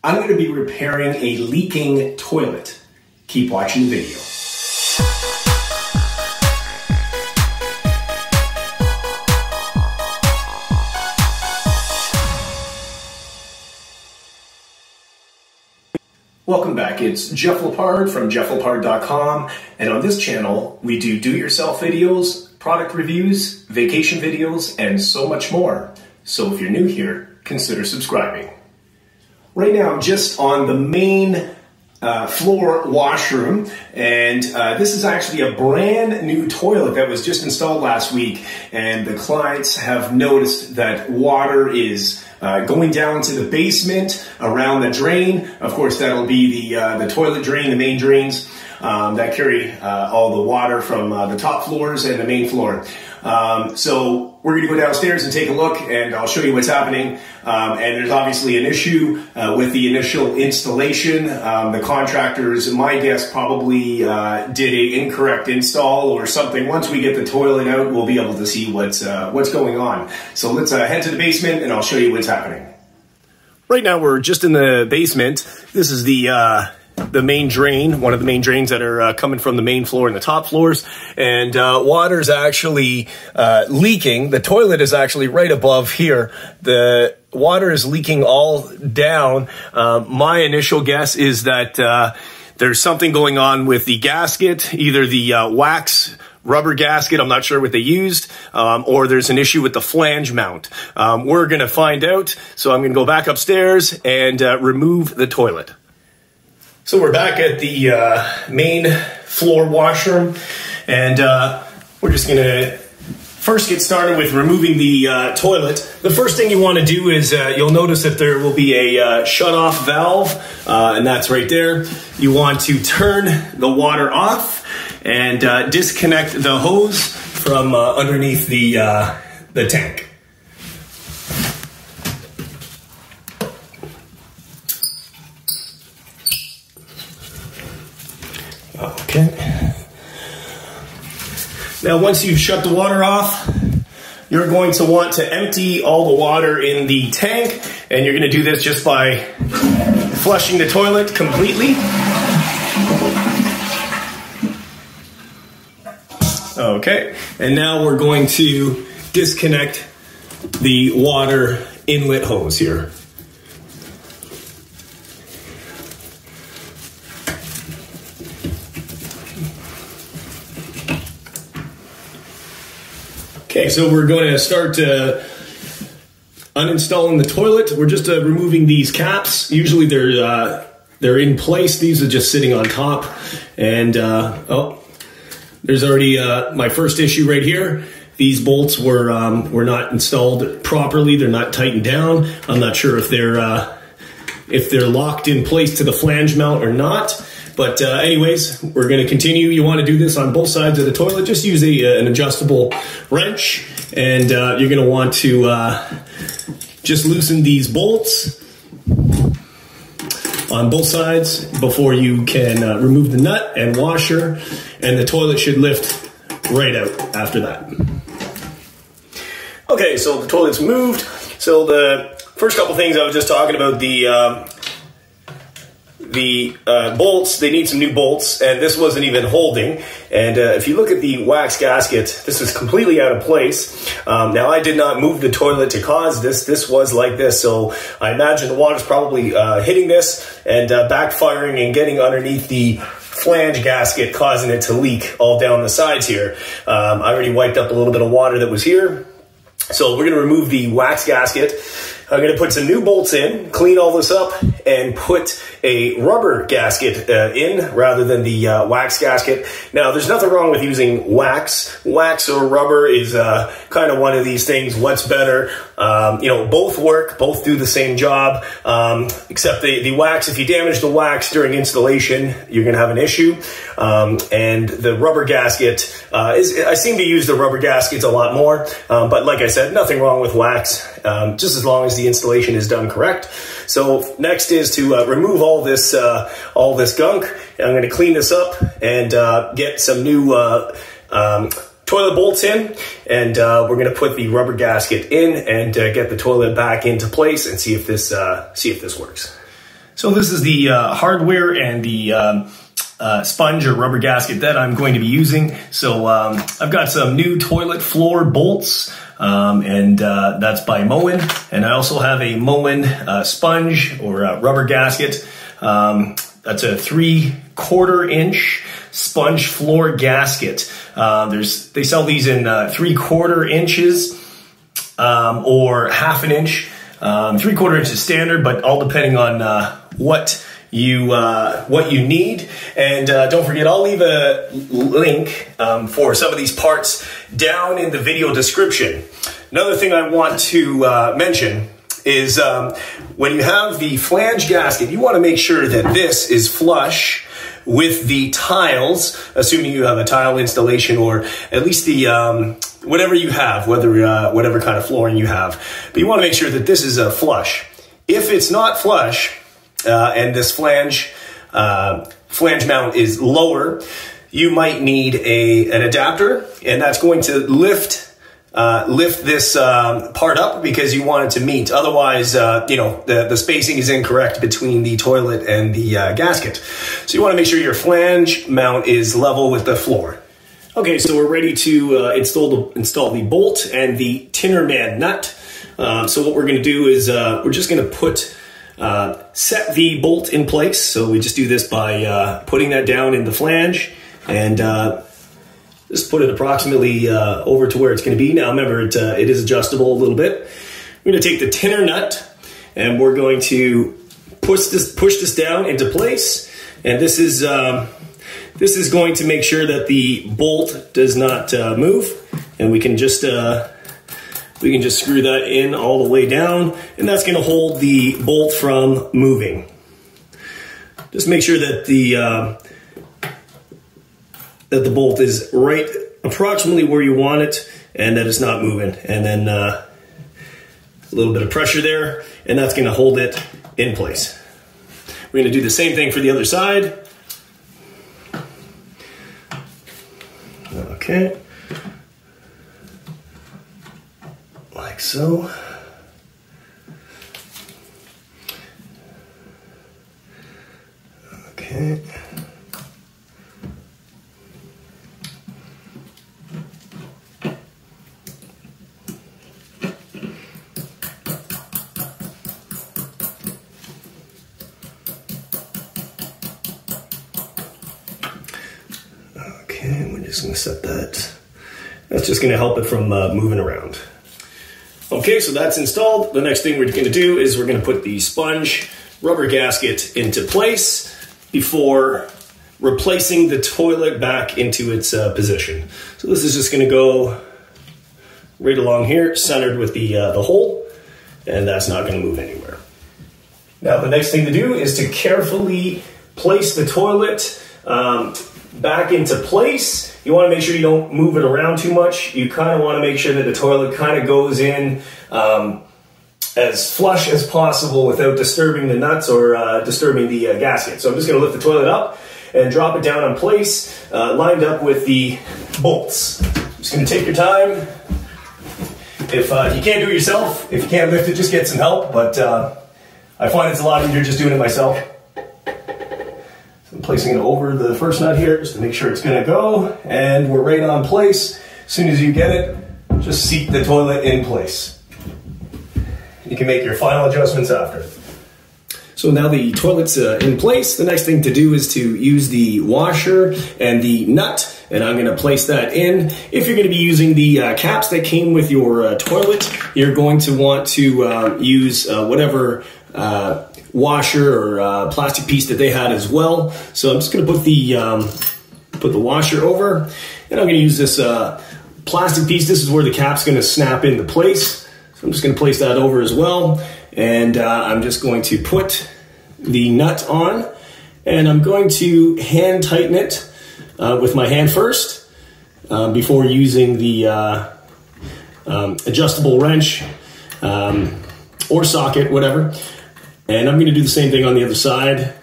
I'm going to be repairing a leaking toilet. Keep watching the video. Welcome back, it's Jeff Lepard from jefflepard.com, and on this channel we do-it-yourself videos, product reviews, vacation videos, and so much more. So if you're new here, consider subscribing. Right now I'm just on the main floor washroom, and this is actually a brand new toilet that was just installed last week, and the clients have noticed that water is going down to the basement around the drain. Of course, that'll be the toilet drain, the main drains that carry all the water from the top floors and the main floor. So we're going to go downstairs and take a look, and I'll show you what's happening. And there's obviously an issue with the initial installation. The contractors, my guess, probably did an incorrect install or something. Once we get the toilet out, we'll be able to see what's going on. So let's head to the basement, and I'll show you what's happening. Right now, we're just in the basement. This is the main drain, one of the main drains that are coming from the main floor and the top floors, and water's actually leaking. The toilet is actually right above here. The water is leaking all down. My initial guess is that there's something going on with the gasket, either the wax rubber gasket, I'm not sure what they used, or there's an issue with the flange mount. We're gonna find out, so I'm gonna go back upstairs and remove the toilet. So we're back at the main floor washroom, and we're just gonna first get started with removing the toilet. The first thing you want to do is you'll notice that there will be a shut-off valve, and that's right there. You want to turn the water off and disconnect the hose from underneath the tank. Okay. Now, once you've shut the water off, you're going to want to empty all the water in the tank, and you're going to do this just by flushing the toilet completely. Okay, and now we're going to disconnect the water inlet hose here. Okay, so we're going to start uninstalling the toilet. We're just removing these caps. Usually they're in place. These are just sitting on top. And oh, there's already my first issue right here. These bolts were not installed properly. They're not tightened down. I'm not sure if they're locked in place to the flange mount or not. But anyways, we're going to continue. You want to do this on both sides of the toilet. Just use an adjustable wrench, and you're going to want to just loosen these bolts on both sides before you can remove the nut and washer, and the toilet should lift right out after that. Okay, so the toilet's moved. So the first couple things I was just talking about, the bolts, they need some new bolts, and this wasn't even holding. And if you look at the wax gasket, this is completely out of place. Now, I did not move the toilet to cause this. This was like this, so I imagine the water's probably hitting this and backfiring and getting underneath the flange gasket, causing it to leak all down the sides here. I already wiped up a little bit of water that was here. So we're going to remove the wax gasket. I'm going to put some new bolts in, clean all this up, and put a rubber gasket in rather than the wax gasket. Now, there's nothing wrong with using wax. Wax or rubber is kind of one of these things. What's better? You know, both work, both do the same job, except the wax, if you damage the wax during installation, you're going to have an issue. And the rubber gasket, I seem to use the rubber gaskets a lot more, but like I said, nothing wrong with wax, just as long as the installation is done correct. So next is to remove all this gunk. I'm going to clean this up and get some new toilet bolts in, and we're going to put the rubber gasket in and get the toilet back into place and see if this works. So this is the hardware and the sponge or rubber gasket that I'm going to be using. So I've got some new toilet floor bolts, and that's by Moen. And I also have a Moen sponge or rubber gasket. That's a 3/4 inch sponge floor gasket. They sell these in 3/4 inches or 1/2 inch. 3/4 inch is standard, but all depending on what you need. And don't forget, I'll leave a link for some of these parts down in the video description. Another thing I want to mention is when you have the flange gasket, you want to make sure that this is flush with the tiles, assuming you have a tile installation or at least the whatever you have, whatever kind of flooring you have. But you want to make sure that this is flush. If it's not flush and this flange mount is lower, you might need an adapter, and that's going to lift this part up because you want it to meet. Otherwise, the spacing is incorrect between the toilet and the gasket. So you want to make sure your flange mount is level with the floor. Okay, so we're ready to install the bolt and the Tinnerman nut. So what we're going to do is we're just going to set the bolt in place. So we just do this by putting that down in the flange and just put it approximately over to where it's going to be. Now remember, it is adjustable a little bit. We're going to take the tinner nut and we're going to push this down into place. And this is going to make sure that the bolt does not move. And we can just screw that in all the way down, and that's going to hold the bolt from moving. Just make sure that the bolt is right approximately where you want it and that it's not moving. And then a little bit of pressure there, and that's going to hold it in place. We're going to do the same thing for the other side. Okay. Like so. Okay. Okay, we're just going to set that. That's just going to help it from moving around. Okay, so that's installed. The next thing we're going to do is we're going to put the sponge rubber gasket into place before replacing the toilet back into its position. So this is just going to go right along here, centered with the hole, and that's not going to move anywhere. Now the next thing to do is to carefully place the toilet back into place. You want to make sure you don't move it around too much. You kind of want to make sure that the toilet kind of goes in as flush as possible without disturbing the nuts or disturbing the gasket. So I'm just going to lift the toilet up and drop it down in place, lined up with the bolts. Just going to take your time. If you can't do it yourself, if you can't lift it, just get some help. But I find it's a lot easier just doing it myself. I'm placing it over the first nut here just to make sure it's going to go, and we're right on place. As soon as you get it, just seat the toilet in place. You can make your final adjustments after. So now the toilet's in place. The next thing to do is to use the washer and the nut, and I'm going to place that in. If you're going to be using the caps that came with your toilet, you're going to want to use whatever washer or plastic piece that they had as well. So I'm just going to put the washer over, and I'm going to use this plastic piece. This is where the cap's going to snap into place. So I'm just going to place that over as well, and I'm just going to put the nut on, and I'm going to hand tighten it with my hand first before using the adjustable wrench or socket, whatever. And I'm going to do the same thing on the other side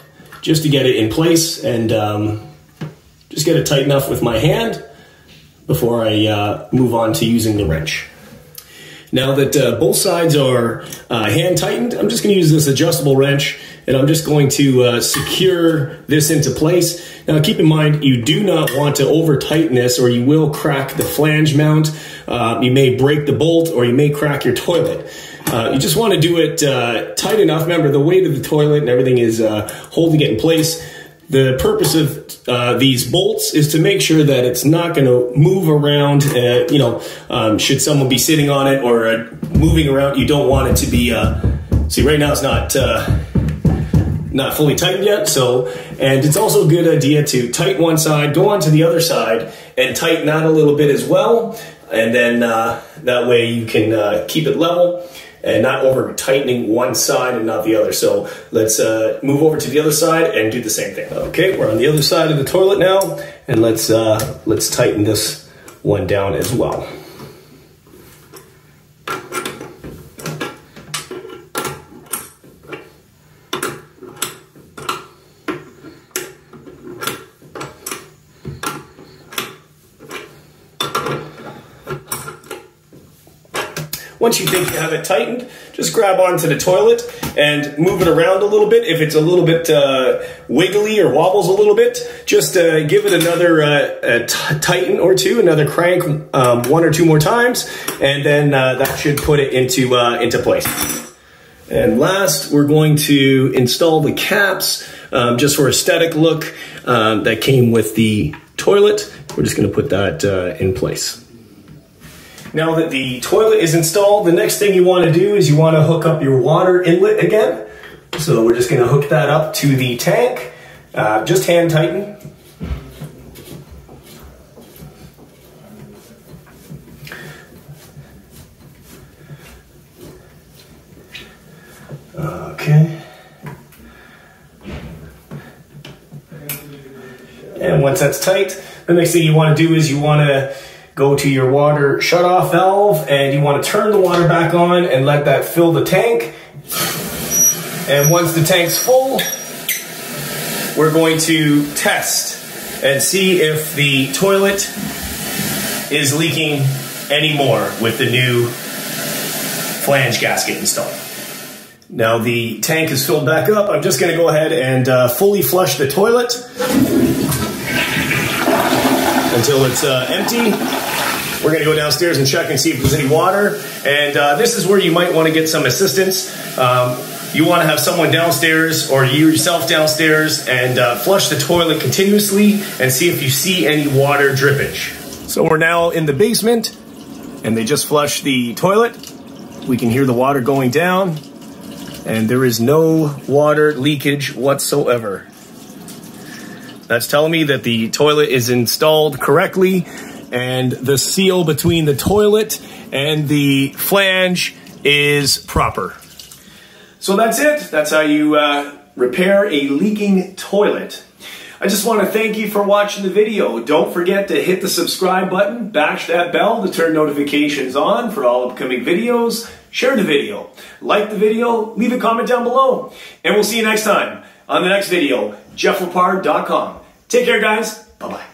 just to get it in place and just get it tight enough with my hand before I move on to using the wrench. Now that both sides are hand tightened, I'm just going to use this adjustable wrench and I'm just going to secure this into place. Now keep in mind, you do not want to over tighten this or you will crack the flange mount. You may break the bolt or you may crack your toilet. You just want to do it tight enough. Remember, the weight of the toilet and everything is holding it in place. The purpose of these bolts is to make sure that it's not going to move around. Should someone be sitting on it or moving around, you don't want it to be. See, right now it's not fully tightened yet. And it's also a good idea to tighten one side, go on to the other side, and tighten that a little bit as well. And then that way you can keep it level and not over tightening one side and not the other. So let's move over to the other side and do the same thing. Okay, we're on the other side of the toilet now, and let's tighten this one down as well. Once you think you have it tightened, just grab onto the toilet and move it around a little bit. If it's a little bit wiggly or wobbles a little bit, just give it another tighten or two, another crank one or two more times, and then that should put it into place. And last, we're going to install the caps just for aesthetic look that came with the toilet. We're just going to put that in place. Now that the toilet is installed, the next thing you want to do is you want to hook up your water inlet again. So we're just going to hook that up to the tank, just hand tighten. Okay. And once that's tight, the next thing you want to do is you want to go to your water shutoff valve and you want to turn the water back on and let that fill the tank. And once the tank's full, we're going to test and see if the toilet is leaking anymore with the new flange gasket installed. Now the tank is filled back up. I'm just going to go ahead and fully flush the toilet until it's empty. We're going to go downstairs and check and see if there's any water. And this is where you might want to get some assistance. You want to have someone downstairs or you yourself downstairs and flush the toilet continuously and see if you see any water drippage. So we're now in the basement and they just flushed the toilet. We can hear the water going down and there is no water leakage whatsoever. That's telling me that the toilet is installed correctly and the seal between the toilet and the flange is proper. So that's it. That's how you repair a leaking toilet. I just want to thank you for watching the video. Don't forget to hit the subscribe button, bash that bell to turn notifications on for all upcoming videos. Share the video, like the video, leave a comment down below. And we'll see you next time on the next video, JeffLepard.com. Take care, guys. Bye-bye.